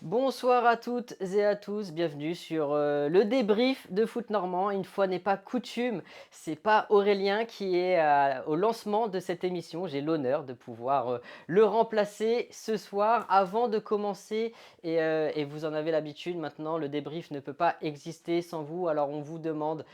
Bonsoir à toutes et à tous, bienvenue sur le débrief de Foot Normand. Une fois n'est pas coutume, c'est pas Aurélien qui est au lancement de cette émission. J'ai l'honneur de pouvoir le remplacer ce soir avant de commencer. Et vous en avez l'habitude maintenant, le débrief ne peut pas exister sans vous. Alors on vous demande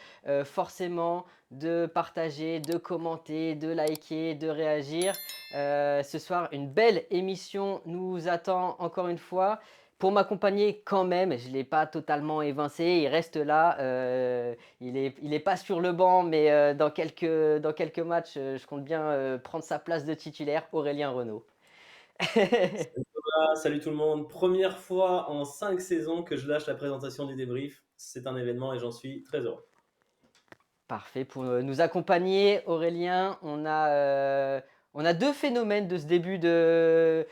forcément de partager, de commenter, de liker, de réagir. Ce soir, une belle émission nous attend encore une fois. Pour m'accompagner quand même, je ne l'ai pas totalement évincé, il reste là, il est pas sur le banc, mais dans quelques matchs, je compte bien, prendre sa place de titulaire, Aurélien Renaud. Salut Thomas, salut tout le monde. Première fois en 5 saisons que je lâche la présentation du débrief. C'est un événement et j'en suis très heureux. Parfait, pour, nous accompagner, Aurélien, on a 2 phénomènes de ce début de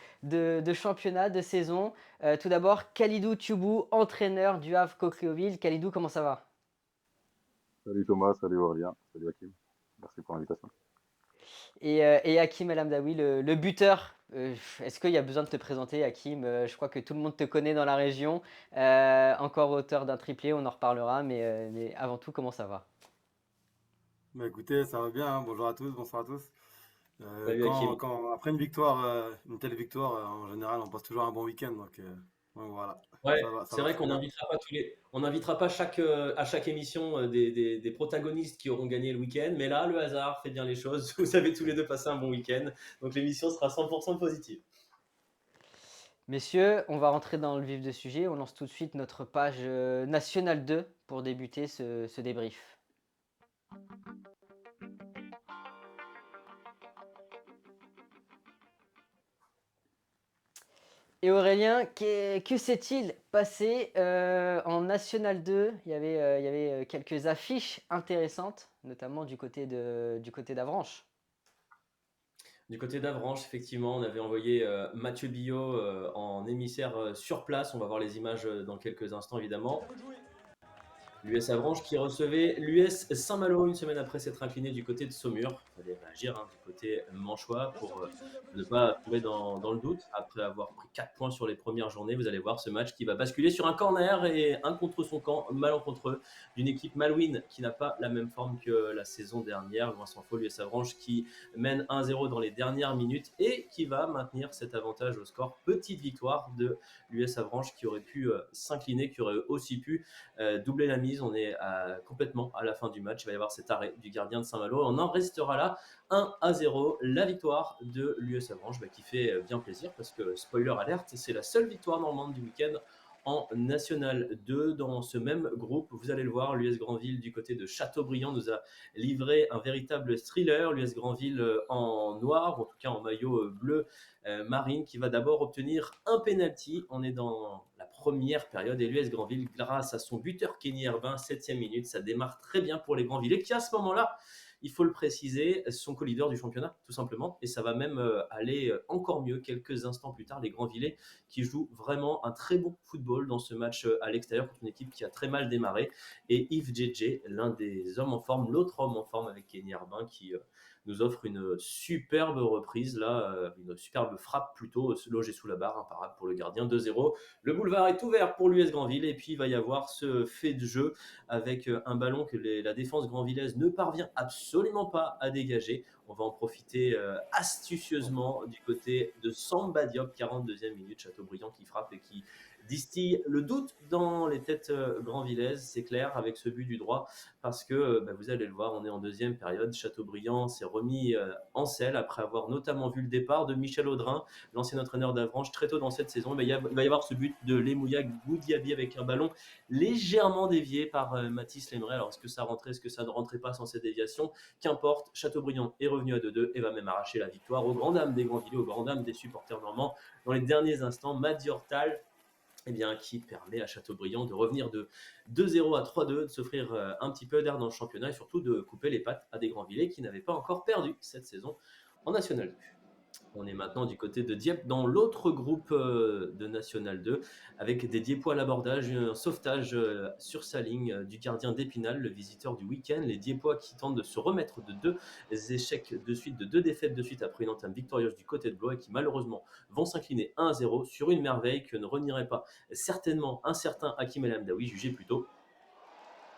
championnat, de saison. Tout d'abord, Kalidou Thioubou, entraîneur du Havre Coqueloville. Kalidou, comment ça va? Salut Thomas, salut Aurélien, salut Hakim. Merci pour l'invitation. Et Hakim El Amdaoui, le buteur. Est-ce qu'il y a besoin de te présenter, Hakim? Je crois que tout le monde te connaît dans la région. Encore auteur d'un triplé, on en reparlera, mais avant tout, comment ça va? Bah écoutez, ça va bien, hein. Bonjour à tous, bonsoir à tous. Salut Hakim. Après une victoire, une telle victoire, en général, on passe toujours un bon week-end. Donc voilà, Ouais, ça c'est va vrai très qu'on bien. n'invitera pas on n'invitera pas à chaque émission des protagonistes qui auront gagné le week-end, mais là, le hasard fait bien les choses. Vous avez tous les deux passé un bon week-end, donc l'émission sera 100% positive. Messieurs, on va rentrer dans le vif du sujet. On lance tout de suite notre page Nationale 2 pour débuter ce débrief. Et Aurélien, que s'est-il passé en National 2? Il y avait quelques affiches intéressantes, notamment du côté d'Avranches. Du côté d'Avranches, effectivement, on avait envoyé Mathieu Billot en émissaire sur place. On va voir les images dans quelques instants, évidemment. L'US Avranches qui recevait l'US Saint-Malo une semaine après s'être incliné du côté de Saumur. Il fallait réagir du côté manchois pour ne pas tomber dans le doute. Après avoir pris 4 points sur les premières journées, vous allez voir ce match qui va basculer sur un corner et un contre son camp, malencontreux, d'une équipe malouine qui n'a pas la même forme que la saison dernière. Loin s'en faut, l'US Avranches qui mène 1-0 dans les dernières minutes et qui va maintenir cet avantage au score. Petite victoire de l'US Avranches qui aurait pu s'incliner, qui aurait aussi pu doubler la mise. On est complètement à la fin du match. Il va y avoir cet arrêt du gardien de Saint-Malo. On en restera là 1-0. La victoire de l'US Avranches qui fait bien plaisir parce que, spoiler alerte, c'est la seule victoire normande du week-end en National 2. Dans ce même groupe, vous allez le voir, l'US Granville du côté de Châteaubriand nous a livré un véritable thriller. L'US Granville en noir, ou en tout cas en maillot bleu marine, qui va d'abord obtenir un penalty. On est dans la première période et l'US Granville, grâce à son buteur Kenny Herbin, 7e minute, ça démarre très bien pour les Granvillais qui à ce moment-là, il faut le préciser, sont co-leaders du championnat, tout simplement. Et ça va même aller encore mieux quelques instants plus tard. Les Granvillais qui jouent vraiment un très bon football dans ce match à l'extérieur contre une équipe qui a très mal démarré. Et Yves Djedje, l'un des hommes en forme, l'autre homme en forme avec Kenny Herbin qui nous offre une superbe reprise, là, une superbe frappe plutôt, logée sous la barre, imparable pour le gardien, 2-0. Le boulevard est ouvert pour l'US Granville et puis il va y avoir ce fait de jeu avec un ballon que la défense granvillaise ne parvient absolument pas à dégager. On va en profiter astucieusement du côté de Samba Diop, 42e minute, Châteaubriand qui frappe et qui distille le doute dans les têtes granvillaises, c'est clair, avec ce but du droit, parce que vous allez le voir, on est en deuxième période. Châteaubriand s'est remis en selle après avoir notamment vu le départ de Michel Audrin, l'ancien entraîneur d'Avranches, très tôt dans cette saison. Il va y avoir ce but de Lemouya Goudiaby avec un ballon légèrement dévié par Mathis Lemray. Alors, est-ce que ça rentrait, est-ce que ça ne rentrait pas sans cette déviation? Qu'importe, Châteaubriand est revenu à 2-2 et va même arracher la victoire aux grandes dames des Grandvillers, aux grandes dames des supporters normands. Dans les derniers instants, Madi Hortal qui permet à Châteaubriand de revenir de 2-0 à 3-2, de s'offrir un petit peu d'air dans le championnat et surtout de couper les pattes à des Granvillais qui n'avaient pas encore perdu cette saison en National 2. On est maintenant du côté de Dieppe, dans l'autre groupe de National 2, avec des Diepois à l'abordage, un sauvetage sur sa ligne du gardien d'Épinal, le visiteur du week-end. Les Diepois qui tentent de se remettre de deux échecs de suite, de deux défaites de suite après une entame victorieuse du côté de Blois et qui malheureusement vont s'incliner 1-0 sur une merveille que ne renierait pas certainement un certain Hakim El Hamdaoui, jugé plus tôt.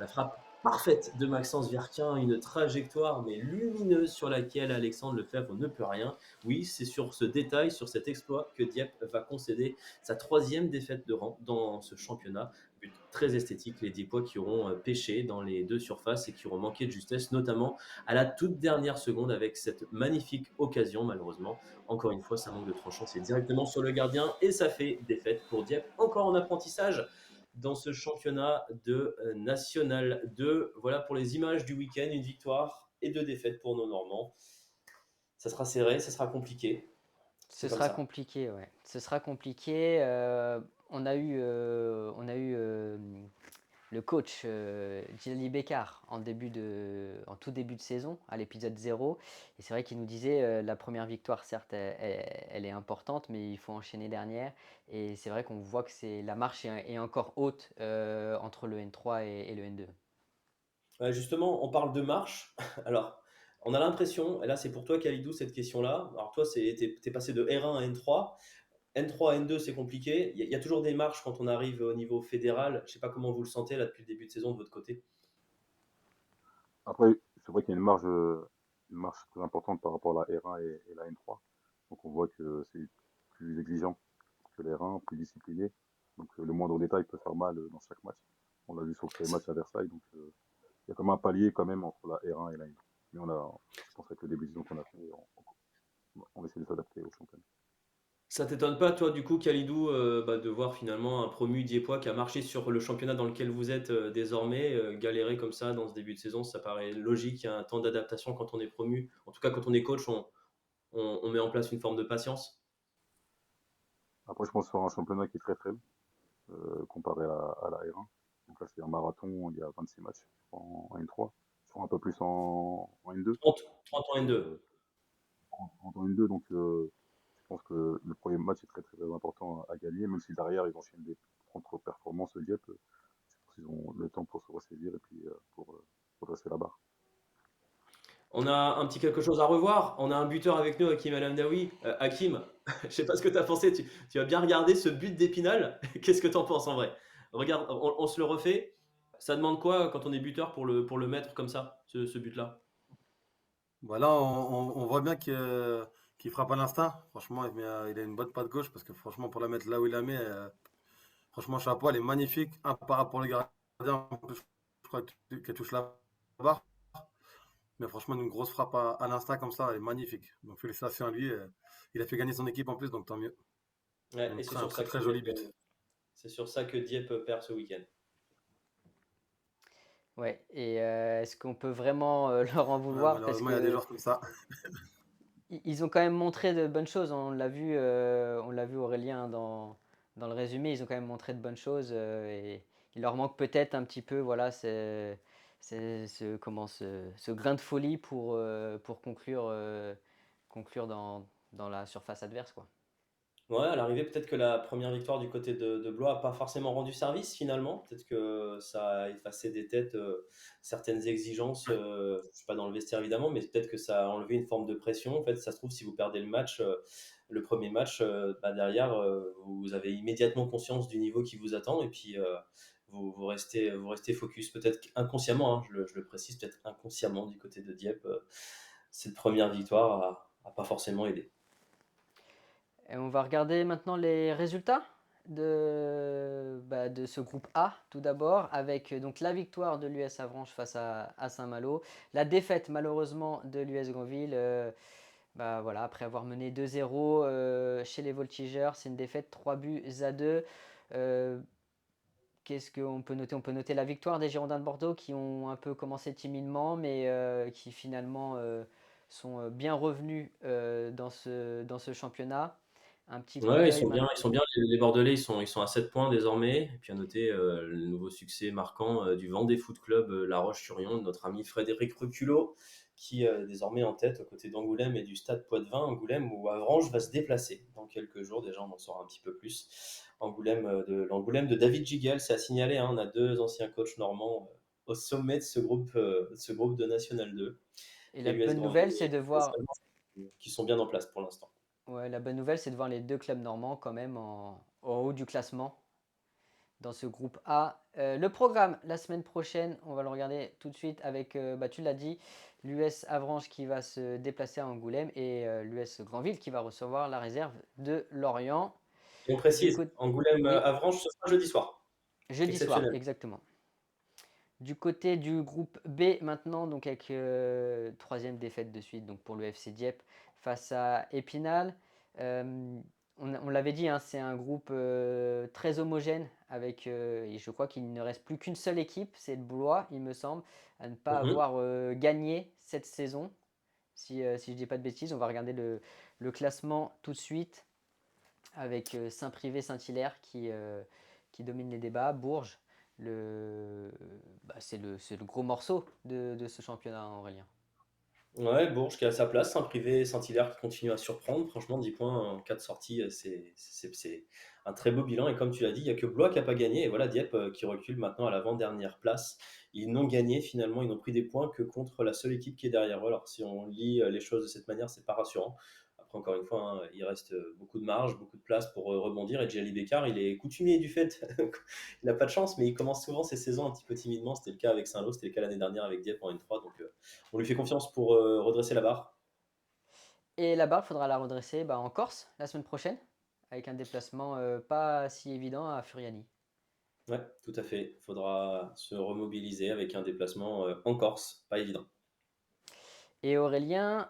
La frappe parfaite de Maxence Verquin, une trajectoire mais lumineuse sur laquelle Alexandre Lefebvre ne peut rien. Oui, c'est sur ce détail, sur cet exploit que Dieppe va concéder sa 3e défaite de rang dans ce championnat. But très esthétique, les Diepois qui auront pêché dans les deux surfaces et qui auront manqué de justesse, notamment à la toute dernière seconde avec cette magnifique occasion. Malheureusement, encore une fois, ça manque de tranchant, c'est directement sur le gardien et ça fait défaite pour Dieppe. Encore en apprentissage dans ce championnat de National 2. Voilà pour les images du week-end, une victoire et 2 défaites pour nos Normands. Ça sera serré, ça sera compliqué. Ce C'est comme sera ça. compliqué, ouais. Ce sera compliqué. On a eu le coach Djilali Bekar en tout début de saison, à l'épisode 0. Et c'est vrai qu'il nous disait la première victoire, certes, elle est importante, mais il faut enchaîner dernière. Et c'est vrai qu'on voit que la marche est encore haute entre le N3 et le N2. Justement, on parle de marche. Alors, on a l'impression, et là c'est pour toi Khalidou cette question-là. Alors toi, t'es passé de R1 à N3. N3 à N2, c'est compliqué. Il y a toujours des marches quand on arrive au niveau fédéral. Je ne sais pas comment vous le sentez là depuis le début de saison de votre côté. Après, c'est vrai qu'il y a une marge très importante par rapport à la R1 et la N3. Donc on voit que c'est plus exigeant que la R1, plus discipliné. Donc le moindre détail peut faire mal dans chaque match. On l'a vu sur le premier match à Versailles. Donc il y a comme un palier quand même entre la R1 et la N2. Mais je pense avec le début de saison qu'on a fait, on essaie de s'adapter au championnat. Ça t'étonne pas, toi, du coup, Khalidou, de voir finalement un promu Diepois qui a marché sur le championnat dans lequel vous êtes désormais, galérer comme ça dans ce début de saison, ça paraît logique. Il y a un temps d'adaptation quand on est promu. En tout cas, quand on est coach, on met en place une forme de patience. Après, je pense sur un championnat qui est très faible comparé à la R1. Donc là, c'est un marathon, il y a 26 matchs en N3, sur un peu plus en N2. 30 en Donc, N2. en N2, donc je pense que le premier match est très très important à gagner, même si derrière ils enchaînent des contre-performances Dieppe. Je pense qu'ils ont le temps pour se ressaisir et puis pour dresser la barre. On a un petit quelque chose à revoir. On a un buteur avec nous, Hakim El Hamdaoui. Hakim, je sais pas ce que tu as pensé. Tu as bien regardé ce but d'Épinal. Qu'est-ce que tu en penses en vrai? Regarde, on se le refait. Ça demande quoi quand on est buteur pour le mettre comme ça, ce but-là? Bah là, on voit bien qu'il frappe à l'instinct. Franchement, il a une bonne patte gauche parce que franchement, pour la mettre là où il la met, franchement, chapeau, elle est magnifique. Un par rapport au gardien, en plus, je crois qu'elle touche la barre. Mais franchement, une grosse frappe à l'instinct comme ça, elle est magnifique. Donc félicitations à lui. Il a fait gagner son équipe en plus, donc tant mieux. Ouais, et Donc c'est un très très joli but. c'est sur ça que Dieppe perd ce week-end. Ouais, et est-ce qu'on peut vraiment leur en Ouais, vouloir? Parce malheureusement, il y a des que joueurs comme ça. ils ont quand même montré de bonnes choses. On l'a vu Aurélien dans le résumé. Ils ont quand même montré de bonnes choses et il leur manque peut-être un petit peu, voilà, ce grain de folie pour conclure dans la surface adverse, quoi. Ouais, à l'arrivée, peut-être que la première victoire du côté de Blois n'a pas forcément rendu service finalement. Peut-être que ça a effacé des têtes certaines exigences, je suis pas dans le vestiaire évidemment, mais peut-être que ça a enlevé une forme de pression. En fait, ça se trouve, si vous perdez le match, le premier match, derrière, vous avez immédiatement conscience du niveau qui vous attend et puis vous restez focus, peut-être inconsciemment, hein, je le précise, peut-être inconsciemment du côté de Dieppe. Cette première victoire a pas forcément aidé. Et on va regarder maintenant les résultats de ce groupe A, tout d'abord, avec donc la victoire de l'US Avranches face à Saint-Malo, la défaite malheureusement de l'US Granville, voilà, après avoir mené 2-0 chez les Voltigeurs, c'est une défaite 3-2. Euh, Qu'est-ce qu'on peut noter? On peut noter la victoire des Girondins de Bordeaux qui ont un peu commencé timidement, mais qui finalement sont bien revenus dans ce championnat. Un petit coup Ouais, ils d'œil sont bien, maintenant. ils sont bien. Les Bordelais, ils sont à 7 points désormais. Et puis à noter le nouveau succès marquant du Vendée Foot Club La Roche-sur-Yon, de notre ami Frédéric Reculot, qui est désormais en tête aux côtés d'Angoulême et du Stade Poitvin. Angoulême où Avranches va se déplacer dans quelques jours. Déjà, on en saura un petit peu plus. L'Angoulême de David Giguel, c'est à signaler. Hein, on a 2 anciens coachs normands au sommet de ce groupe de National 2. Et Et la l'US bonne nouvelle, Granville c'est de et voir, qui sont bien en place pour l'instant. ouais, la bonne nouvelle, c'est de voir les deux clubs normands quand même en haut du classement dans ce groupe A. Le programme, la semaine prochaine, on va le regarder tout de suite avec, tu l'as dit, l'US Avranches qui va se déplacer à Angoulême et l'US Granville qui va recevoir la réserve de Lorient. Et on Du précise, côté, oui, Angoulême-Avranches, ce sera jeudi soir. jeudi soir, Exceptionnel. exactement. Du côté du groupe B maintenant, donc avec troisième défaite de suite donc pour le FC Dieppe face à Épinal. On l'avait dit, hein, c'est un groupe très homogène avec, et je crois qu'il ne reste plus qu'une seule équipe, c'est le Blois, il me semble, à ne pas Mhm. avoir gagné cette saison. Si je ne dis pas de bêtises, on va regarder le classement tout de suite avec Saint-Privé, Saint-Hilaire qui domine les débats. Bourges, c'est le gros morceau de ce championnat, Aurélien. Ouais, Bourges qui a sa place, Saint-Privé, Saint-Hilaire qui continue à surprendre. Franchement, 10 points en 4 sorties, c'est un très beau bilan. Et comme tu l'as dit, il n'y a que Blois qui n'a pas gagné. Et voilà, Dieppe qui recule maintenant à l'avant-dernière place. Ils n'ont gagné finalement, ils n'ont pris des points que contre la seule équipe qui est derrière eux. Alors si on lit les choses de cette manière, c'est pas rassurant. Après, encore une fois, hein, il reste beaucoup de marge, beaucoup de place pour rebondir. Et Djali Bekar, il est coutumier du fait. Il n'a pas de chance, mais il commence souvent ses saisons un petit peu timidement. C'était le cas avec Saint-Lô, c'était le cas l'année dernière avec Dieppe en N3. Donc on lui fait confiance pour redresser la barre. Et la barre, il faudra la redresser en Corse la semaine prochaine, avec un déplacement pas si évident à Furiani. Ouais, tout à fait. Il faudra se remobiliser avec un déplacement en Corse, pas évident. Et Aurélien,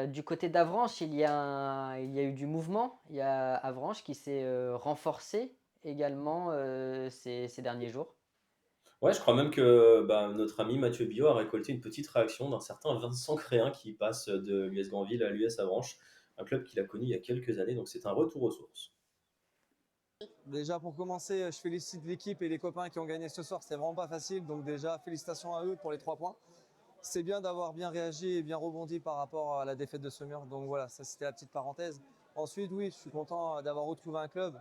du côté d'Avranches, il y a eu du mouvement. Il y a Avranches qui s'est renforcé également ces derniers jours. Ouais, je crois même que notre ami Mathieu Biot a récolté une petite réaction d'un certain Vincent Créin qui passe de l'US Granville à l'US Avranches, un club qu'il a connu il y a quelques années, donc c'est un retour aux sources. Déjà pour commencer, je félicite l'équipe et les copains qui ont gagné ce soir. C'était vraiment pas facile, donc déjà félicitations à eux pour les 3 points. C'est bien d'avoir bien réagi et bien rebondi par rapport à la défaite de Semur. Donc voilà, ça c'était la petite parenthèse. Ensuite, oui, je suis content d'avoir retrouvé un club.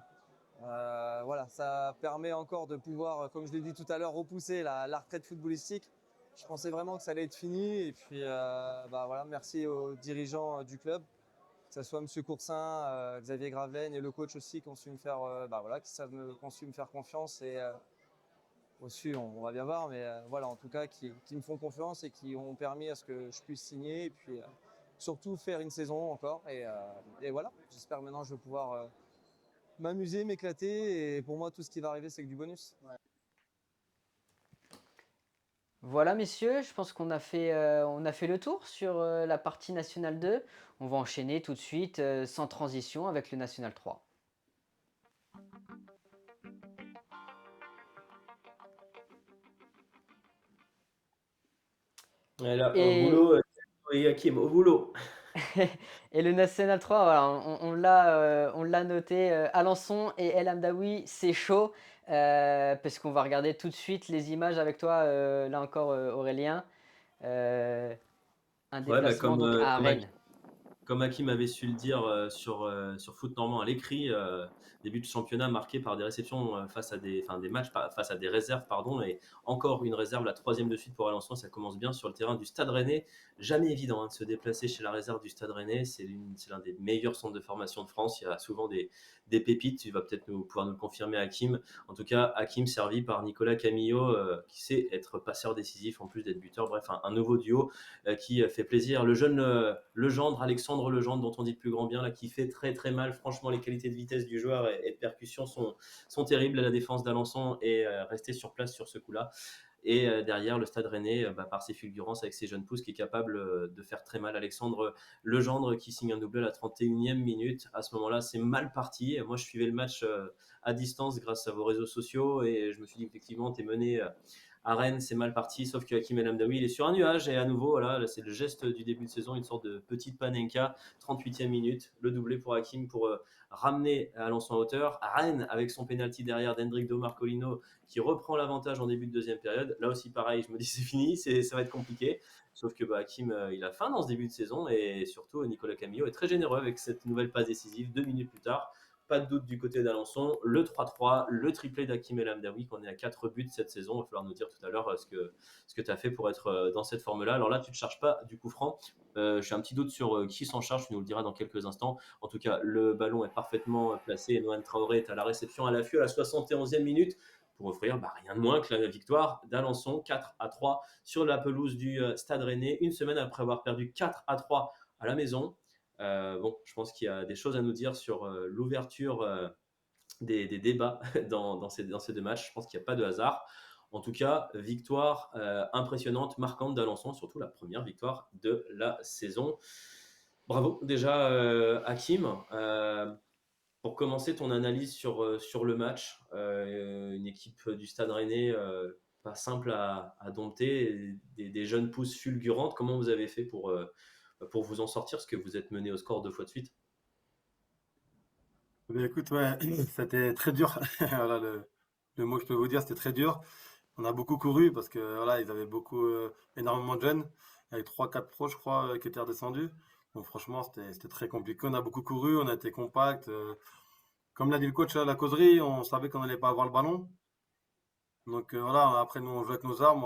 Voilà, ça permet encore de pouvoir, comme je l'ai dit tout à l'heure, repousser la retraite footballistique. Je pensais vraiment que ça allait être fini. Et puis voilà, merci aux dirigeants du club, que ce soit M. Coursin, Xavier Gravelaine et le coach aussi qui ont su me faire, qui ont su me faire confiance et aussi on va bien voir, mais voilà, en tout cas qui me font confiance et qui ont permis à ce que je puisse signer et puis surtout faire une saison encore et voilà, j'espère maintenant je vais pouvoir m'amuser, m'éclater et pour moi tout ce qui va arriver c'est que du bonus. Ouais. Voilà, messieurs, je pense on a fait le tour sur la partie National 2. On va enchaîner tout de suite, sans transition, avec le National 3. Et là, au Et, boulot, et Hakim, au boulot. et le National 3, voilà, on l'a noté, Alençon et El Hamdaoui, c'est chaud, parce qu'on va regarder tout de suite les images avec toi, là encore, Aurélien. Euh, un Ouais, déplacement donc à Rennes. comme Hakim avait su le dire sur Foot Normand à l'écrit, début de championnat marqué par des réceptions des matchs face à des réserves, pardon, et encore une réserve, la troisième de suite pour Alençon, ça commence bien sur le terrain du Stade Rennais. Jamais évident de se déplacer chez la réserve du Stade Rennais, c'est l'un des meilleurs centres de formation de France, il y a souvent des pépites, tu vas peut-être pouvoir nous le confirmer Hakim. En tout cas, Hakim servi par Nicolas Camillo, qui sait être passeur décisif en plus d'être buteur, bref, un nouveau duo qui fait plaisir. Le jeune Legendre, Alexandre Legendre, dont on dit le plus grand bien, là, qui fait très très mal. Franchement, les qualités de vitesse du joueur et de percussion sont terribles. La défense d'Alençon est restée sur place sur ce coup-là. Et derrière, le Stade Rennais, par ses fulgurances avec ses jeunes pousses, qui est capable de faire très mal. Alexandre Legendre qui signe un doublé à la 31e minute. À ce moment-là, c'est mal parti. Moi, je suivais le match à distance grâce à vos réseaux sociaux et je me suis dit effectivement, tu es mené à Rennes, c'est mal parti, sauf que Hakim El Amdaoui, il est sur un nuage. Et à nouveau, voilà, là, c'est le geste du début de saison, une sorte de petite panenka. 38e minute, le doublé pour Hakim pour ramener Alençon à hauteur. Rennes, avec son pénalty derrière d'Hendrick Marcolino, qui reprend l'avantage en début de deuxième période. Là aussi, pareil, je me dis c'est fini, ça va être compliqué. Sauf que Hakim, il a faim dans ce début de saison. Et surtout, Nicolas Camillo est très généreux avec cette nouvelle passe décisive, 2 minutes plus tard. Pas de doute du côté d'Alençon, le 3-3, le triplé d'Hakim El Amdaoui, qu'on est à 4 buts cette saison. Il va falloir nous dire tout à l'heure ce que tu as fait pour être dans cette forme-là. Alors là, tu ne te charges pas du coup franc. J'ai un petit doute sur qui s'en charge, tu nous le diras dans quelques instants. En tout cas, le ballon est parfaitement placé et Nohan Traoré est à la réception à l'affût à la 71e minute pour offrir rien de moins que la victoire d'Alençon, 4-3 sur la pelouse du Stade Rennais, une semaine après avoir perdu 4-3 à la maison. Je pense qu'il y a des choses à nous dire sur l'ouverture des débats dans ces 2 matchs. Je pense qu'il n'y a pas de hasard. En tout cas, victoire impressionnante, marquante d'Alençon, surtout la première victoire de la saison. Bravo déjà Hakim. Pour commencer ton analyse sur le match, une équipe du Stade Rennais pas simple à dompter, des jeunes pousses fulgurantes. Comment vous avez fait pour vous en sortir, parce que vous êtes mené au score 2 fois de suite? Écoute, ouais, c'était très dur. Voilà, le mot que je peux vous dire, c'était très dur. On a beaucoup couru parce que voilà, ils avaient énormément de jeunes, avec 3-4 pros, je crois, qui étaient redescendus. Donc franchement, c'était très compliqué. On a beaucoup couru, on a été compact. Comme l'a dit le coach à la causerie, on savait qu'on n'allait pas avoir le ballon. Donc voilà, après nous on joue avec nos armes,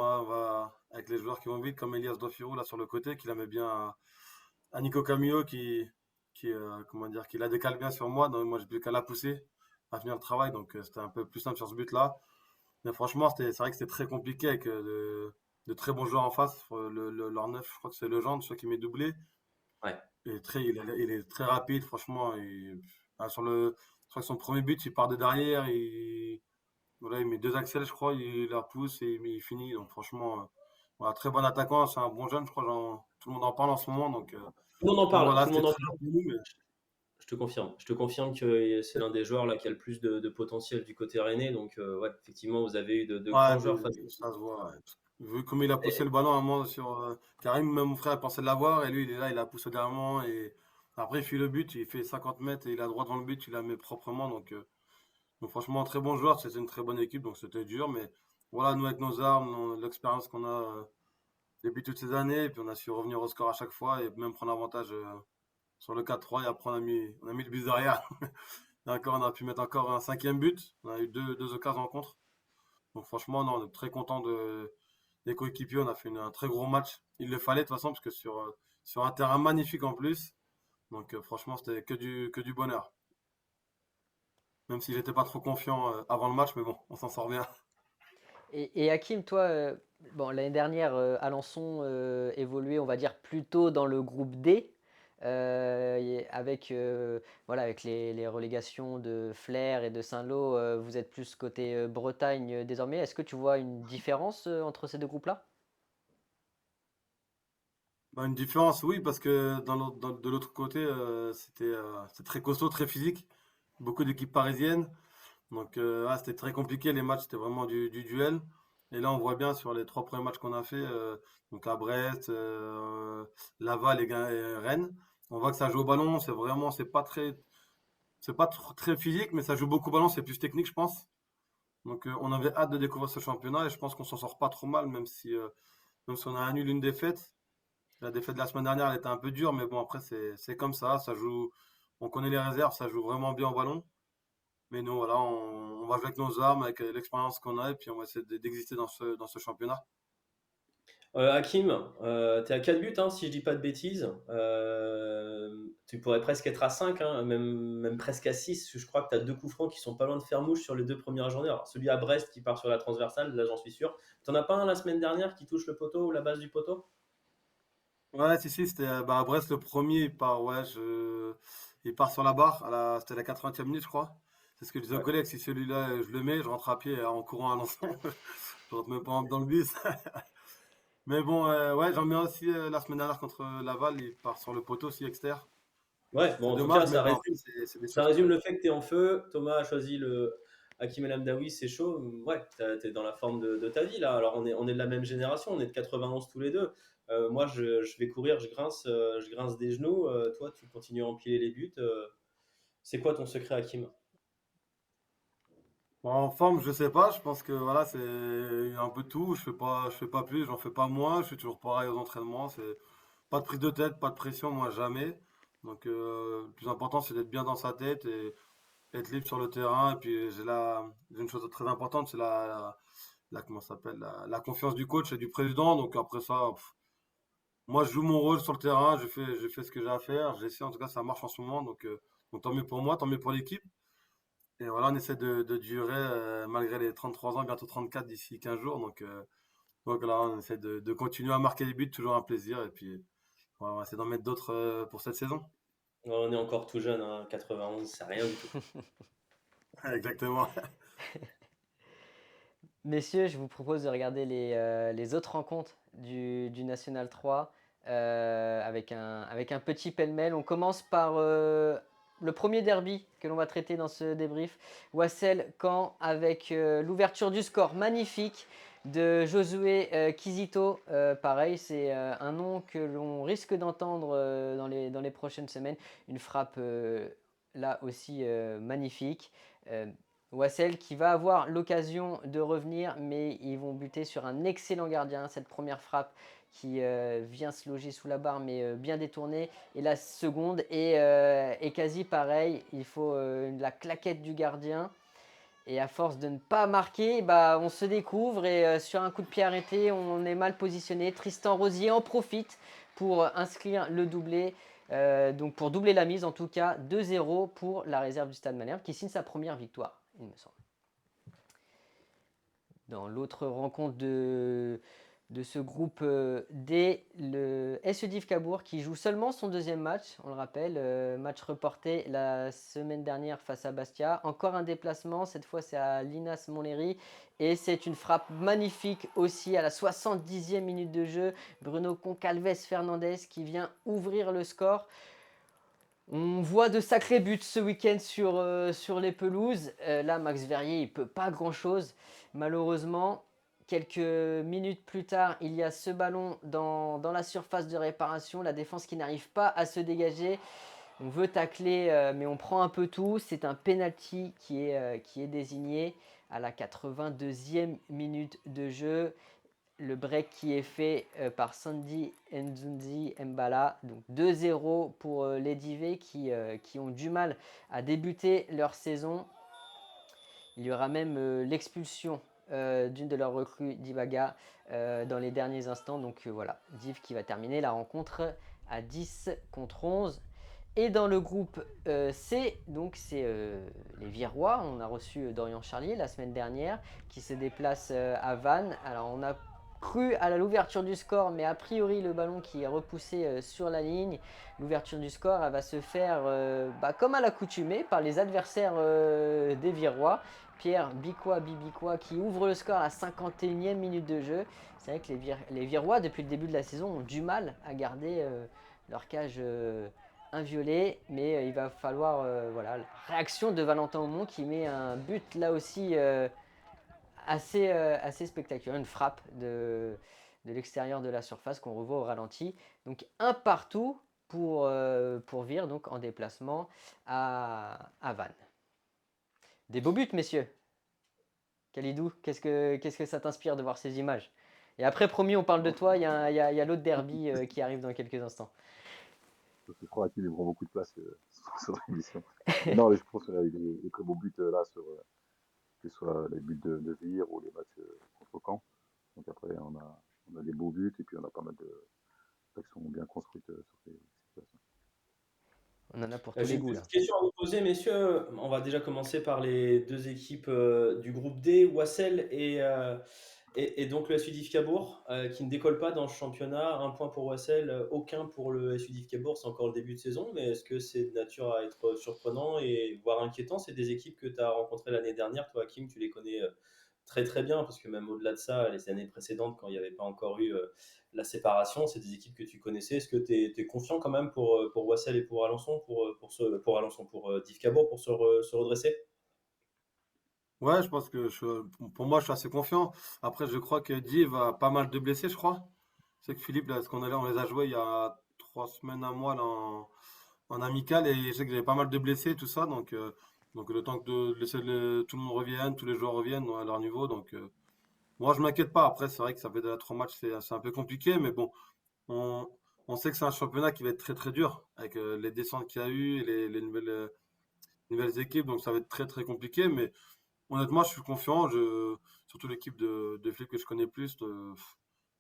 avec les joueurs qui vont vite, comme Elias Dofiro là sur le côté, qui la met bien à Nico Camillo qui la décale bien sur moi. Donc moi j'ai plus qu'à la pousser, à finir le travail. Donc c'était un peu plus simple sur ce but-là. Mais franchement, c'est vrai que c'était très compliqué avec de très bons joueurs en face. Leur neuf, je crois que c'est Legendre, celui qui met doublé. Ouais. Il est très rapide, franchement. Je crois que son premier but, il part de derrière, voilà, il met 2 accels, je crois, il la pousse et il finit. Donc franchement, voilà, très bon attaquant, c'est un bon jeune, je crois. Tout le monde en parle en ce moment. Donc, Tout le monde en parle, voilà, tout le monde c'était en très parle. dur pour nous, mais Je te confirme que c'est l'un des joueurs là qui a le plus de potentiel du côté rennais. Donc, ouais, effectivement, vous avez eu de ouais, grands joueurs face ça se voit. Ouais. Vu comme il a poussé à le ballon à un moment sur Karim, même mon frère pensait l'avoir, et lui, il est là, il a poussé dernièrement. Et après, il fait le but, il fait 50 mètres et il a droit devant le but, il la met proprement. Donc franchement, très bon joueur, c'était une très bonne équipe, donc c'était dur. Mais voilà, nous, avec nos armes, l'expérience qu'on a depuis toutes ces années, et puis on a su revenir au score à chaque fois et même prendre avantage sur le 4-3. Et après, on a mis le but derrière. Et encore, on a pu mettre encore un 5e but. On a eu deux occasions en contre. Donc franchement, non, on est très content des coéquipiers. On a fait un très gros match. Il le fallait de toute façon, parce que sur un terrain magnifique en plus. Donc franchement, c'était que du bonheur. Même si j'étais pas trop confiant avant le match, mais bon, on s'en sort bien. Et Hakim, toi, bon, l'année dernière, Alençon évoluait, on va dire, plutôt dans le groupe D, avec, voilà, avec les relégations de Flers et de Saint-Lô, vous êtes plus côté Bretagne désormais. Est-ce que tu vois une différence entre ces deux groupes-là? Bah, une différence, oui, parce que de l'autre côté, c'était très costaud, très physique. Beaucoup d'équipes parisiennes. Donc ouais, c'était très compliqué. Les matchs, c'était vraiment du duel. Et là, on voit bien sur les 3 premiers matchs qu'on a fait, donc à Brest, Laval et Rennes, on voit que ça joue au ballon. C'est pas très physique, mais ça joue beaucoup au ballon. C'est plus technique, je pense. Donc on avait hâte de découvrir ce championnat et je pense qu'on s'en sort pas trop mal, même si on a un nul, une défaite. La défaite de la semaine dernière, elle était un peu dure, mais bon, après, c'est comme ça joue, on connaît les réserves, ça joue vraiment bien au ballon. Mais nous, voilà, on va jouer avec nos armes, avec l'expérience qu'on a, et puis on va essayer d'exister dans ce championnat. Hakim, tu es à 4 buts, hein, si je dis pas de bêtises. Tu pourrais presque être à 5, hein, même presque à 6. Je crois que tu as 2 coups francs qui sont pas loin de faire mouche sur les 2 premières journées. Alors, celui à Brest qui part sur la transversale, là j'en suis sûr. T'en as pas un la semaine dernière qui touche le poteau ou la base du poteau? Ouais, si, c'était à Brest le premier, il part sur la barre, c'était la 80e minute, je crois. C'est ce que je disais aux Ouais. collègues, si celui-là, je le mets, je rentre à pied en courant à l'ensemble. Je rentre même pas dans le bus. Mais bon, ouais, j'en mets aussi la semaine dernière contre Laval, il part sur le poteau aussi extérieur. Donc Ouais, bon, c'était en tout cas, dommage, mais bon, après, c'est des ça choses qui résume arrivent. le fait que tu es en feu. Thomas a choisi Hakim El Amdaoui, c'est chaud. Ouais, t'es dans la forme de ta vie là. Alors on est de la même génération, on est de 91 tous les deux. Moi, je vais courir, je grince des genoux. Toi, tu continues à empiler les buts. C'est quoi ton secret, Hakim? Bon, en forme, je sais pas. Je pense que voilà, c'est un peu tout. Je fais pas plus, j'en fais pas moins. Je suis toujours pareil aux entraînements. C'est pas de prise de tête, pas de pression, moi jamais. Donc, le plus important, c'est d'être bien dans sa tête et être libre sur le terrain. Et puis, j'ai une chose très importante, c'est comment ça s'appelle, la confiance du coach et du président. Donc après ça, moi, je joue mon rôle sur le terrain. Je fais ce que j'ai à faire. J'essaie, en tout cas, ça marche en ce moment. Donc tant mieux pour moi, tant mieux pour l'équipe. Et voilà, on essaie de durer malgré les 33 ans, bientôt 34 d'ici 15 jours. Donc là, on essaie de continuer à marquer des buts, toujours un plaisir. Et puis, voilà, on va essayer d'en mettre d'autres pour cette saison. Ouais, on est encore tout jeune, hein, 91, c'est rien du tout. Exactement. Messieurs, je vous propose de regarder les autres rencontres du National 3 avec un petit pêle-mêle. On commence par le premier derby que l'on va traiter dans ce débrief. Wassel-Caen avec l'ouverture du score magnifique de Josué Kizito. Pareil, c'est un nom que l'on risque d'entendre dans les prochaines semaines. Une frappe là aussi magnifique. Wassel qui va avoir l'occasion de revenir, mais ils vont buter sur un excellent gardien. Cette première frappe qui vient se loger sous la barre, mais bien détournée. Et la seconde est quasi pareil. Il faut la claquette du gardien. Et à force de ne pas marquer, bah, on se découvre. Et sur un coup de pied arrêté, on est mal positionné. Tristan Rosier en profite pour inscrire le doublé. Donc pour doubler la mise, en tout cas 2-0 pour la réserve du Stade Malherbe qui signe sa première victoire, il me semble. Dans l'autre rencontre de ce groupe D, le SE Div Cabourg qui joue seulement son deuxième match, on le rappelle, match reporté la semaine dernière face à Bastia. Encore un déplacement, cette fois c'est à Linas Montlhéry et c'est une frappe magnifique aussi à la 70e minute de jeu. Bruno Concalves Fernandez qui vient ouvrir le score. On voit de sacrés buts ce week-end sur les pelouses. Là, Max Verrier, il ne peut pas grand-chose, malheureusement. Quelques minutes plus tard, il y a ce ballon dans la surface de réparation. La défense qui n'arrive pas à se dégager. On veut tacler, mais on prend un peu tout. C'est un penalty qui est désigné à la 82e minute de jeu. Le break qui est fait par Sandy Nzunzi Mbala. Donc 2-0 pour les Divés qui ont du mal à débuter leur saison. Il y aura même l'expulsion d'une de leurs recrues, Dibaga, dans les derniers instants. Donc voilà, Div qui va terminer la rencontre à 10 contre 11. Et dans le groupe C, donc c'est les Virois. On a reçu Dorian Charlier la semaine dernière qui se déplace à Vannes. Alors on a cru à l'ouverture du score, mais a priori le ballon qui est repoussé sur la ligne. L'ouverture du score, elle va se faire comme à l'accoutumée par les adversaires des Virois. Pierre Bibicois qui ouvre le score à la 51e minute de jeu. C'est vrai que les Virois, depuis le début de la saison, ont du mal à garder leur cage inviolée. Mais il va falloir la réaction de Valentin Aumont qui met un but là aussi assez spectaculaire, une frappe de l'extérieur de la surface qu'on revoit au ralenti. Donc un partout pour Vire, donc en déplacement à Vannes. Des beaux buts, messieurs. Khalidou, qu'est-ce que ça t'inspire de voir ces images? Et après, promis, on parle de toi, il y a l'autre derby qui arrive dans quelques instants. Je crois qu'il prend beaucoup de place sur l'émission. Non, mais je pense qu'il y a eu des très beaux buts là, que ce soit les buts de Vire ou les matchs contre Caen. Donc après, on a des beaux buts et puis on a pas mal d'actions bien construites sur ces situations. On en a pour tous J'ai les une goûts là. petite question à vous poser, messieurs. On va déjà commencer par les deux équipes du groupe D, Wassel et donc le SU Cabourg, qui ne décolle pas dans ce championnat. Un point pour Wassel, aucun pour le SU Cabourg. C'est encore le début de saison, mais est-ce que c'est de nature à être surprenant et voire inquiétant? C'est des équipes que tu as rencontrées l'année dernière. Toi, Hakim, tu les connais très très bien, parce que même au-delà de ça, les années précédentes, quand il n'y avait pas encore eu la séparation, c'est des équipes que tu connaissais. Est-ce que tu es confiant quand même pour Wassel et pour Alençon, pour Alençon, pour Div Cabourg, pour se redresser? Ouais, je pense que pour moi, je suis assez confiant. Après, je crois que Div a pas mal de blessés, je crois. C'est que Philippe, là, on les a joués il y a 3 semaines, un mois, là, en amical, et je sais qu'il y avait pas mal de blessés, tout ça. Donc le temps que de laisser tout le monde revienne, tous les joueurs reviennent à leur niveau. Moi, je m'inquiète pas. Après, c'est vrai que ça fait déjà 3 matchs, c'est un peu compliqué, mais bon, on, on sait que c'est un championnat qui va être très très dur, avec les descentes qu'il y a eu et les nouvelles équipes. Donc ça va être très très compliqué, mais. Honnêtement, je suis confiant. Surtout l'équipe de Flip que je connais plus.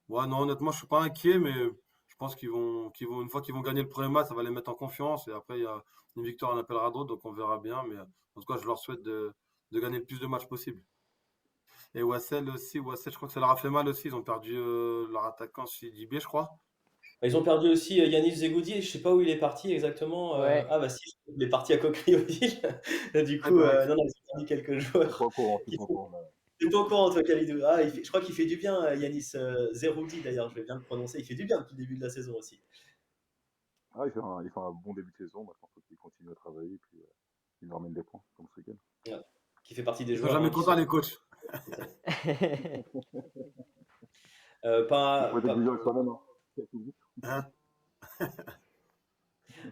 Ouais, non, honnêtement, je suis pas inquiet, mais je pense une fois qu'ils vont gagner le premier match, ça va les mettre en confiance. Et après, il y a une victoire, on appellera d'autres, donc on verra bien. Mais en tout cas, je leur souhaite de gagner le plus de matchs possible. Et Wassel aussi, Wassel, je crois que ça leur a fait mal aussi. Ils ont perdu leur attaquant chez DB, je crois. Ils ont perdu aussi Yanis Zegoudi, je sais pas où il est parti exactement. Ouais. Ah bah si, il est parti à Coqueluche. Du Ouais, coup, pareil. non, non, ils ont perdu quelques Je suis pas joueurs. au courant, je suis qui pas au font- courant. Là. T'es pas au courant, toi, Khalidou. Ah, je crois qu'il fait du bien, Yanis Zeroudi, d'ailleurs, je vais bien le prononcer. Il fait du bien depuis le début de la saison aussi. Ah, il fait un bon début de saison. Maintenant, il faut qu'il continue à travailler et puis il leur ramène des points, comme ce week-end. Ouais. Qui fait partie des Ils sont joueurs jamais qui contents, sont. les coachs. C'est ça. Il faut être Pas, exigeant avec soi-même. Hein. Hein.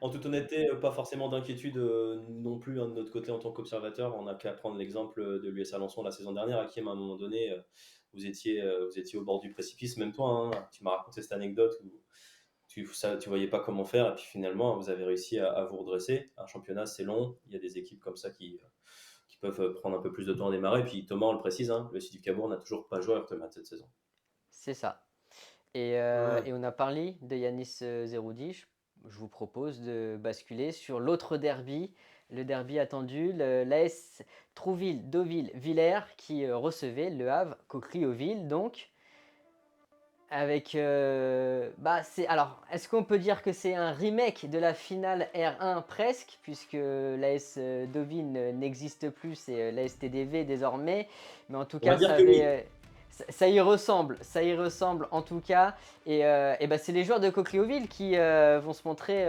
En toute honnêteté, pas forcément d'inquiétude non plus hein, de notre côté en tant qu'observateur. On n'a qu'à prendre l'exemple de l'US Alençon la saison dernière, Hakim, à un moment donné, vous étiez au bord du précipice, même toi. Hein. Tu m'as raconté cette anecdote où tu voyais pas comment faire, et puis finalement, vous avez réussi à vous redresser. Un championnat, c'est long. Il y a des équipes comme ça qui peuvent prendre un peu plus de temps à démarrer. Puis Thomas, on le précise, hein, le Sud du Cabourg n'a toujours pas joué à Heurtemat cette saison. C'est ça. Et Ouais. on a parlé de Yanis Zeroudi. Je vous propose de basculer sur l'autre derby, le derby attendu, l'AS Trouville-Deauville-Villers qui recevait Le Havre Coqueluche-Ville. Donc, avec. Alors, est-ce qu'on peut dire que c'est un remake de la finale R1 presque, puisque l'AS Deauville n'existe plus, c'est l'AS TDV désormais. Mais en tout On va cas, dire que oui. ça y ressemble en tout cas. Et bah, c'est les joueurs de Coqueluche qui vont se montrer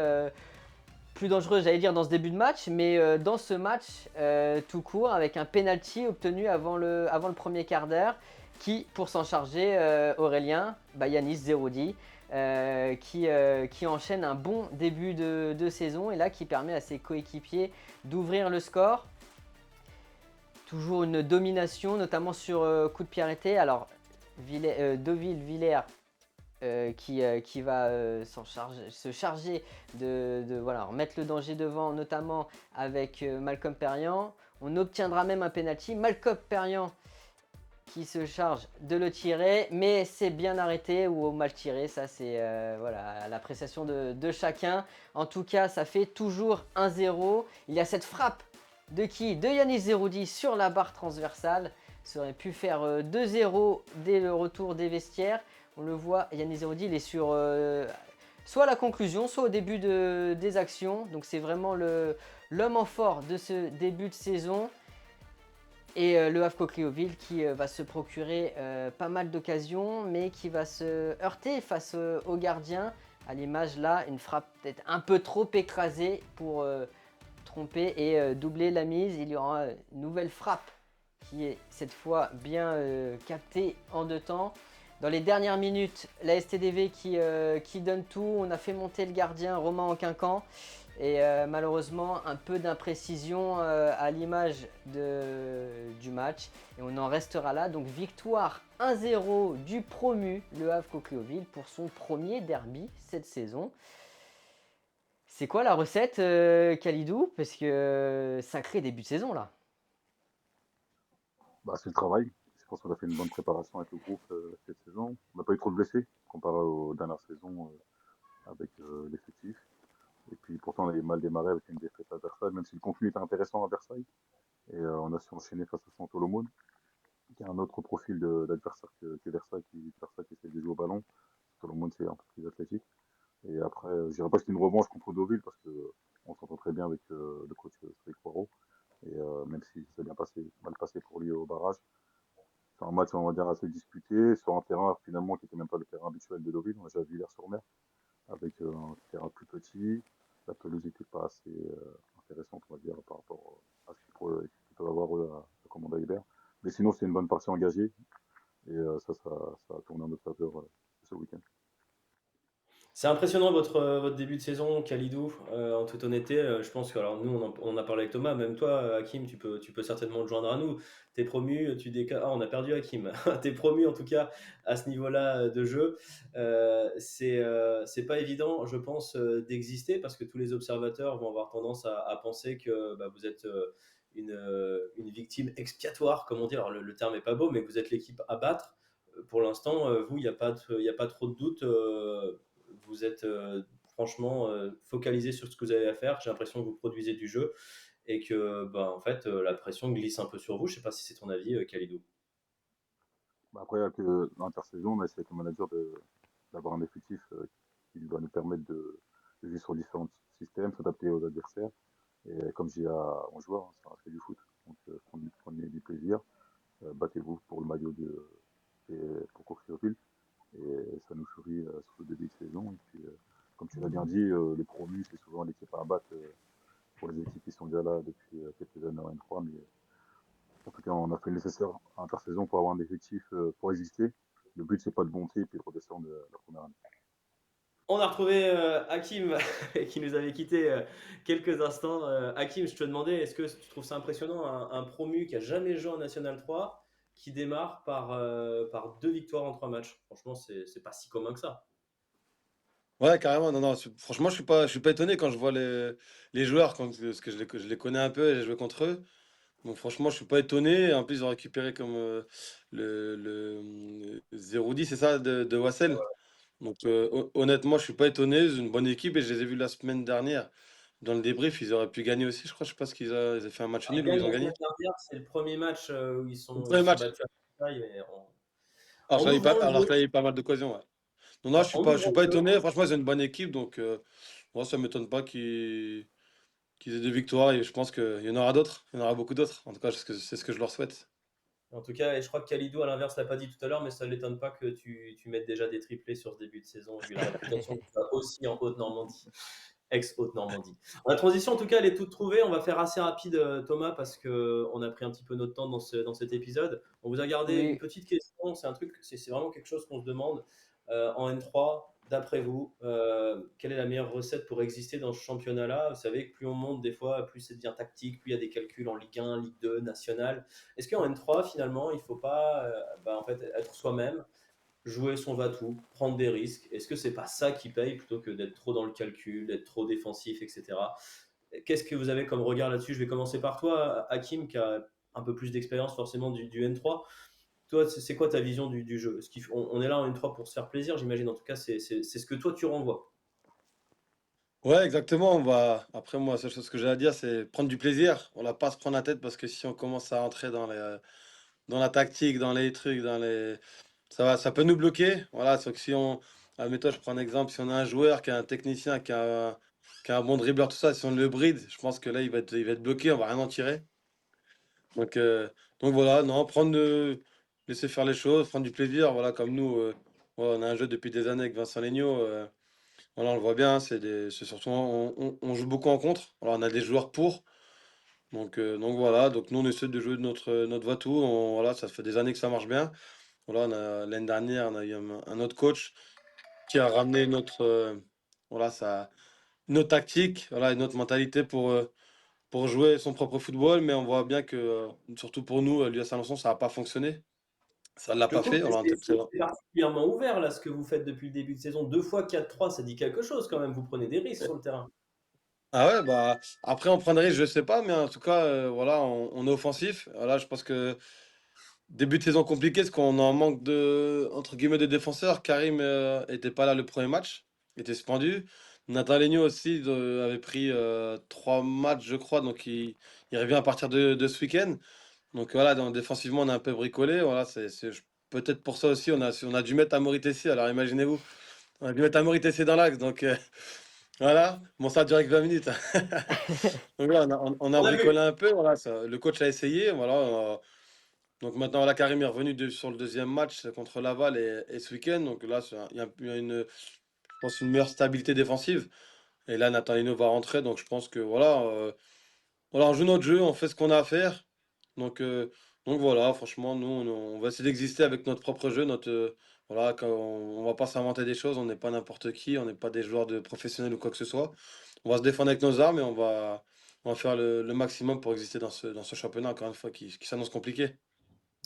plus dangereux, j'allais dire, dans ce début de match, mais dans ce match tout court, avec un penalty obtenu avant le premier quart d'heure, qui, pour s'en charger, Aurélien, Yanis Zeroudi, qui enchaîne un bon début de saison, et là qui permet à ses coéquipiers d'ouvrir le score. Toujours une domination, notamment sur coup de pied arrêté. Alors, Deauville-Villers qui va se charger de voilà, remettre le danger devant, notamment avec Malcolm Perriand. On obtiendra même un penalty. Malcolm Perriand qui se charge de le tirer, mais c'est bien arrêté ou mal tiré. Ça, c'est voilà, l'appréciation de chacun. En tout cas, ça fait toujours 1-0. Il y a cette frappe de qui? De Yanis Zeroudi sur la barre transversale. Ça aurait pu faire 2-0 dès le retour des vestiaires. On le voit, Yanis Zeroudi, il est sur soit la conclusion, soit au début des actions. Donc c'est vraiment l'homme en fort de ce début de saison. Et le Havre Coqueluche qui va se procurer pas mal d'occasions, mais qui va se heurter face au gardien. À l'image là, une frappe peut-être un peu trop écrasée pour tromper et doubler la mise. Il y aura une nouvelle frappe qui est cette fois bien captée en deux temps. Dans les dernières minutes, la STDV qui donne tout. On a fait monter le gardien Romain Anquincan. Et malheureusement, un peu d'imprécision à l'image du match. Et on en restera là. Donc victoire 1-0 du promu, le Havre Coqueluche, pour son premier derby cette saison. C'est quoi la recette, Khalidou? Parce que sacré début de saison là. Bah, c'est le travail. Je pense qu'on a fait une bonne préparation avec le groupe cette saison. On n'a pas eu trop de blessés comparé aux dernières saisons avec l'effectif. Et puis pourtant, on avait mal démarré avec une défaite à Versailles, même si le contenu était intéressant à Versailles. Et on a su enchaîner face à Saint-Olomouc, qui a un autre profil d'adversaire que Versailles, Versailles qui essaie de jouer au ballon. Saint-Olomouc, c'est un peu plus athlétique. Et après, je dirais pas que c'était une revanche contre Deauville, parce que on s'entend très bien avec le coach Cédric Poirot. Et même si ça s'est bien passé, mal passé pour lui au barrage, c'est un match, on va dire, assez disputé, sur un terrain finalement qui n'était même pas le terrain habituel de Deauville. On a déjà Villers-sur-Mer, avec un terrain plus petit. La pelouse n'était pas assez intéressante, on va dire, par rapport à ce qu'ils peuvent avoir eux, à Commanda Hébert. sinon, c'est une bonne partie engagée. Et ça a tourné en notre faveur ce week-end. C'est impressionnant votre début de saison, Khalidou. En toute honnêteté, je pense que alors nous on a parlé avec Thomas, même toi, Hakim, tu peux certainement te joindre à nous. T'es promu, on a perdu Hakim. T'es promu en tout cas à ce niveau-là de jeu. C'est pas évident, je pense, d'exister parce que tous les observateurs vont avoir tendance à penser que bah, vous êtes une victime expiatoire, comme on dit. Alors le terme est pas beau, mais que vous êtes l'équipe à battre. Pour l'instant, vous, il y a pas trop de doute. Vous êtes franchement focalisé sur ce que vous avez à faire. J'ai l'impression que vous produisez du jeu et que bah, en fait, la pression glisse un peu sur vous. Je ne sais pas si c'est ton avis, Khalidou. Bah, après, il y a que l'intersaison, on a essayé avec le manager d'avoir un effectif qui doit nous permettre de jouer sur différents systèmes, s'adapter aux adversaires. Et comme j'ai aux joueurs, hein, ça fait du foot. Donc prenez du plaisir, battez-vous pour le maillot et pour Courciophile. Et ça nous sourit sur ce début de saison. Et puis, comme tu l'as bien dit, les promus, c'est souvent l'équipe à battre pour les équipes qui sont déjà là depuis quelques années en N3. Mais en tout cas, on a fait le nécessaire à intersaison pour avoir un effectif pour exister. Le but, c'est pas de monter et puis de redescendre la première année. On a retrouvé Hakim qui nous avait quitté quelques instants. Hakim, je te demandais, est-ce que tu trouves ça impressionnant, un promu qui a jamais joué en National 3 qui démarre par 2 victoires en 3 matchs? Franchement, c'est pas si commun que ça. Ouais, carrément. Non, non, franchement, je suis pas étonné quand je vois les joueurs, parce que je les connais un peu et j'ai joué contre eux. Donc, franchement, je suis pas étonné. En plus, ils ont récupéré comme le 0-10, c'est ça, de Wassel. Donc, honnêtement, je suis pas étonné. C'est une bonne équipe et je les ai vus la semaine dernière. Dans le débrief, ils auraient pu gagner aussi, je crois. Je sais pas ce ils ont fait un match Ils nul ou ils gagnent ont la gagné. semaine dernière, c'est le premier match où Le ils premier se sont match. battus à Versailles et Alors, en ouvrant le alors jeu. que là, il y a eu pas mal d'occasions, ouais. Non, non, Ouais, en je suis ouvrant pas le jeu. étonné. Franchement, c'est une bonne équipe. Donc, moi, ça m'étonne pas qu'ils aient des victoires. Et je pense qu'il y en aura d'autres. Il y en aura beaucoup d'autres. En tout cas, c'est ce que je leur souhaite. En tout cas, et je crois que Khalidou, à l'inverse, l'a pas dit tout à l'heure, mais ça ne l'étonne pas que tu mettes déjà des triplés sur ce début de saison, vu la réputation que tu as aussi en Haute-Normandie, ex-Haute-Normandie. La transition, en tout cas, elle est toute trouvée. On va faire assez rapide, Thomas, parce qu'on a pris un petit peu notre temps dans cet épisode. On vous a gardé une Oui, petite question. C'est vraiment quelque chose qu'on se demande en N3. D'après vous, quelle est la meilleure recette pour exister dans ce championnat-là? Vous savez que plus on monte, des fois, plus ça devient tactique, plus il y a des calculs en Ligue 1, Ligue 2, National. Est-ce qu'en N3, finalement, il ne faut pas en fait, être soi-même, jouer son va-tout, prendre des risques? Est-ce que c'est pas ça qui paye plutôt que d'être trop dans le calcul, d'être trop défensif, etc. Qu'est-ce que vous avez comme regard là-dessus? Je vais commencer par toi, Hakim, qui a un peu plus d'expérience forcément du N3. Toi, c'est quoi ta vision du jeu? On est là en N3 pour se faire plaisir, j'imagine. En tout cas, c'est ce que toi tu renvoies. Ouais, exactement. Après, moi, la seule chose que j'ai à dire, c'est prendre du plaisir. On n'a pas à se prendre la tête parce que si on commence à entrer dans la tactique, dans les trucs, ça peut nous bloquer. Voilà, sauf que si admettons, je prends un exemple, si on a un joueur qui est un technicien, qui a un bon dribbleur, tout ça, si on le bride, je pense que là, il va être bloqué, on va rien en tirer. Donc, euh, donc voilà, non, laisser faire les choses, prendre du plaisir. Voilà, comme nous, voilà, on a un jeu depuis des années avec Vincent Legnaud. Voilà, on le voit bien, c'est surtout, on joue beaucoup en contre. Alors, on a des joueurs pour. Donc voilà, donc nous, on essaie de jouer de notre va-tout. Voilà, ça fait des années que ça marche bien. Voilà, l'année dernière, on a eu un autre coach qui a ramené voilà, notre tactique, voilà, et notre mentalité pour jouer son propre football. Mais on voit bien que, surtout pour nous, l'US Alençon, ça n'a pas fonctionné. Ça ne l'a Je te pas coupe, fait. mais Alors, on était présent. c'est particulièrement ouvert là ce que vous faites depuis le début de saison. 2 fois 4-3, ça dit quelque chose quand même. Vous prenez des risques sur le terrain. Ah ouais, bah après on prendrait, je sais pas, mais en tout cas, voilà, on est offensif. Voilà, je pense que début de saison compliqué, parce qu'on en manque entre guillemets, de défenseurs. Karim était pas là le premier match, était suspendu. Nathan Legno aussi avait pris 3 matchs, je crois, donc il revient à partir de ce week-end. Donc voilà, défensivement, on a un peu bricolé. Voilà, peut-être pour ça aussi, on a dû mettre Amaury Tessier. Alors imaginez-vous, on a dû mettre Amaury Tessier dans l'axe. Donc voilà, bon, ça a duré que 20 minutes. Donc là, on a On a vu. bricolé un peu. Voilà, le coach a essayé. Voilà, donc maintenant, voilà, Karim est revenu sur le deuxième match contre Laval et ce week-end. Donc là, il y a je pense, une meilleure stabilité défensive. Et là, Nathan Lino va rentrer. Donc je pense que voilà, on joue notre jeu, on fait ce qu'on a à faire. Donc Donc voilà, franchement, nous, on va essayer d'exister avec notre propre jeu, voilà, quand on va pas s'inventer des choses, on n'est pas n'importe qui, on n'est pas des joueurs de professionnels ou quoi que ce soit. On va se défendre avec nos armes et on va faire le maximum pour exister dans ce championnat, encore une fois, qui s'annonce compliqué.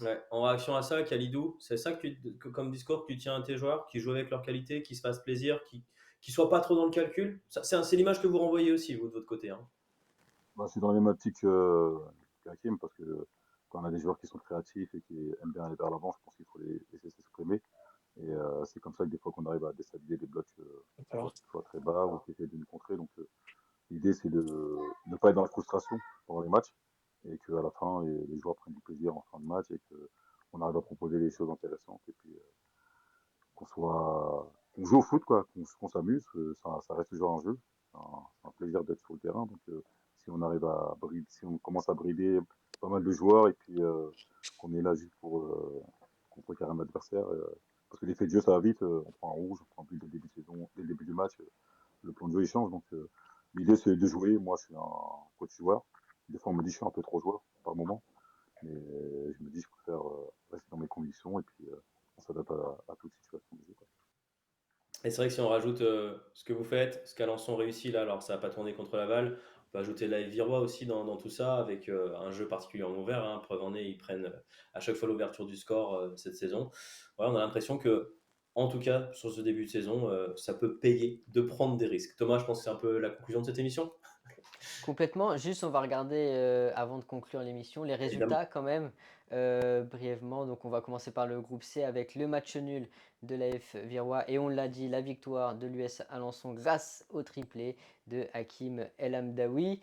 Ouais. En réaction à ça, Khalidou, c'est ça comme discours que tu tiens à tes joueurs, qui jouent avec leur qualité, qui se fassent plaisir, qui soient pas trop dans le calcul. C'est l'image que vous renvoyez aussi, vous, de votre côté, hein. Bah, c'est dans les mêmes optiques qu'Hakim, parce que quand on a des joueurs qui sont créatifs et qui aiment bien aller vers l'avant, je pense qu'il faut les laisser s'exprimer. Et c'est comme ça que des fois qu'on arrive à déstabiliser des blocs soit très bas ou qui essaient de nous contrer. Donc l'idée c'est de ne pas être dans la frustration pendant les matchs et qu'à la fin les joueurs prennent du plaisir en fin de match et qu'on arrive à proposer des choses intéressantes et puis qu'on joue au foot quoi, qu'on s'amuse, ça reste toujours un jeu, c'est un plaisir d'être sur le terrain. Donc si on arrive si on commence à brider pas mal de joueurs et puis qu'on est là juste pour contrecarrer un adversaire, parce que l'effet de jeu ça va vite, on prend un rouge, on prend un but dès le début de saison, dès le début du match, le plan de jeu il change. Donc l'idée c'est de jouer. Moi je suis un coach joueur. Des fois on me dit je suis un peu trop joueur par moment, mais je me dis je préfère rester dans mes convictions et puis on s'adapte à toute situation de jeu, quoi. Et c'est vrai que si on rajoute ce que vous faites, ce qu'Alençon réussit là, alors ça n'a pas tourné contre Laval, on peut ajouter l'AF Virois aussi dans tout ça, avec un jeu particulièrement ouvert, hein. Preuve en est, ils prennent à chaque fois l'ouverture du score cette saison. Ouais, on a l'impression que, en tout cas, sur ce début de saison, ça peut payer de prendre des risques. Thomas, je pense que c'est un peu la conclusion de cette émission. Complètement. Juste, on va regarder, avant de conclure l'émission, les Évidemment. résultats quand même, brièvement. Donc, on va commencer par le groupe C avec le match nul de l'AF Virois et on l'a dit, la victoire de l'US Alençon grâce au triplé de Hakim El Amdaoui.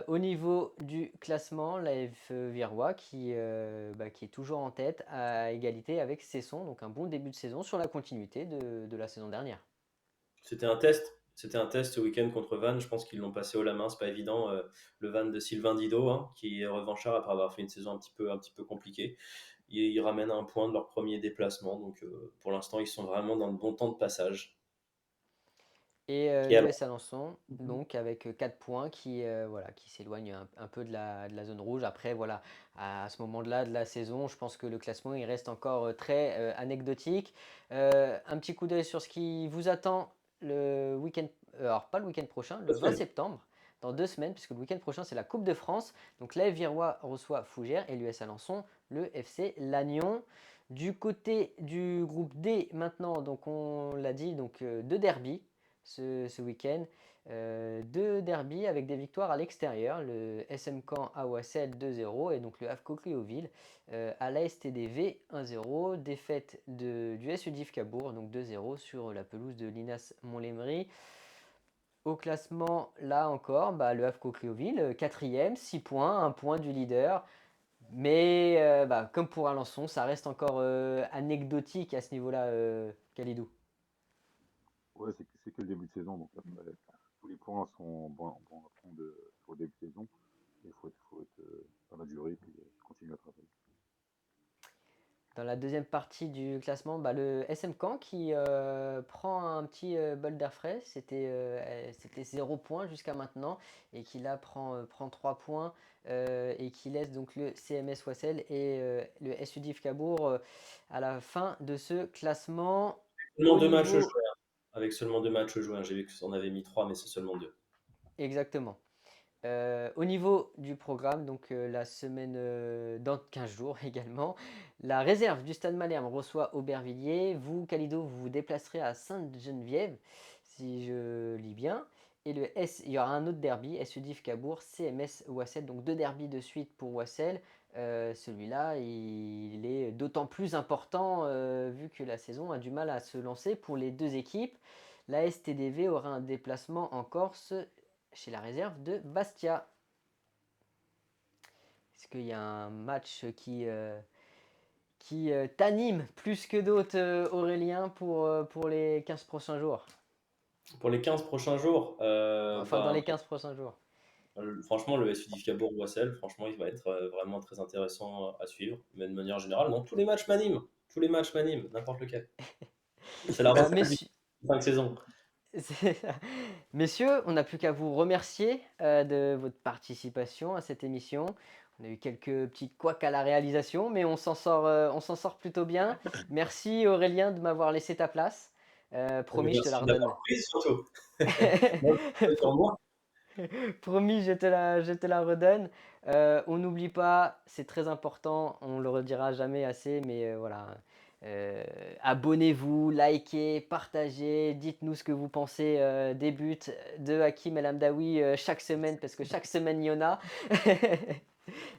Au niveau du classement, l'AF Virois qui est toujours en tête à égalité avec Cesson. Donc, un bon début de saison sur la continuité de la saison dernière. C'était un test. C'était un test ce week-end contre Vannes. Je pense qu'ils l'ont passé haut la main. C'est pas évident. Le Vannes de Sylvain Didot, hein, qui est revanchard après avoir fait une saison un petit peu compliquée. Ils ramènent un point de leur premier déplacement. Donc pour l'instant, ils sont vraiment dans le bon temps de passage. Et Et alors, l'US Alençon, donc avec 4 points qui s'éloigne un peu de la zone rouge. Après, voilà, à ce moment-là de la saison, je pense que le classement il reste encore très anecdotique. Un petit coup d'œil sur ce qui vous attend le week-end, alors pas le week-end prochain, le 20 septembre, dans 2 semaines, puisque le week-end prochain c'est la Coupe de France. Donc l'AF Virois reçoit Fougères et l'US Alençon, le FC Lannion. Du côté du groupe D maintenant, donc on l'a dit, donc deux derbies ce week-end. Deux derbies avec des victoires à l'extérieur, le SM Caen à Wassel 2-0 et donc le HAFCO Criouville à l'ASTDV 1-0, défaite du SUDIF Cabourg donc 2-0 sur la pelouse de l'INAS Montlhémery. Au classement, là encore, le HAFCO Criouville, 4e, 6 points, 1 point du leader. Mais comme pour Alençon, ça reste encore anecdotique à ce niveau-là, Khalidou. Ouais, c'est que le début de saison, donc après, tous les points sont bons à prendre sur le début de saison. Il faut être dans la durée et puis continuer à travailler. Dans la deuxième partie du classement, le SM Caen qui prend un petit bol d'air frais. C'était 0 points jusqu'à maintenant et qui là prend 3 points et qui laisse donc le CMS Wassel et le SUDIF Cabourg à la fin de ce classement. seulement Au deux matchs joués, niveau, hein. Avec seulement 2 matchs joués, hein. J'ai vu qu'on avait mis 3, mais c'est seulement 2. exactement. Au niveau du programme, donc la semaine dans 15 jours également, la réserve du Stade Malherbe reçoit Aubervilliers. Vous, Calido, vous vous déplacerez à Sainte-Geneviève, si je lis bien. Et il y aura un autre derby, SUDIF Cabourg, CMS Wassel, donc deux derbys de suite pour Wassel. Celui-là, il est d'autant plus important vu que la saison a du mal à se lancer pour les deux équipes. La STDV aura un déplacement en Corse chez la réserve de Bastia. Est-ce qu'il y a un match qui t'anime plus que d'autres, Aurélien, pour les 15 prochains jours? Pour les 15 prochains jours, Enfin, dans les 15 prochains jours. franchement, le SUDIF Cabourg-Wassel, franchement, il va être vraiment très intéressant à suivre. Mais de manière générale, non, tous les matchs m'animent. Tous les matchs m'animent, n'importe lequel. C'est la recette des Messieurs, 5 saisons. C'est ça. Messieurs, on n'a plus qu'à vous remercier de votre participation à cette émission. On a eu quelques petits couacs à la réalisation, mais on s'en sort plutôt bien. Merci Aurélien de m'avoir laissé ta place. Promis, je te la Merci de redonne. l'avoir prise surtout. Moi, c'est pour moi. Promis, je te la redonne. On n'oublie pas, c'est très important, on le redira jamais assez, mais voilà. Abonnez-vous, likez, partagez, dites-nous ce que vous pensez des buts de Hakim El Amdaoui chaque semaine, parce que chaque semaine il y en a.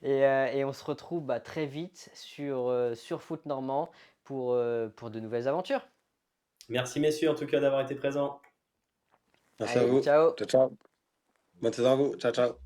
Et on se retrouve très vite sur Foot Normand pour de nouvelles aventures. Merci messieurs en tout cas d'avoir été présents. Merci à Allez, vous. ciao! Ciao, ciao. Bonne saison à vous. Ciao, ciao.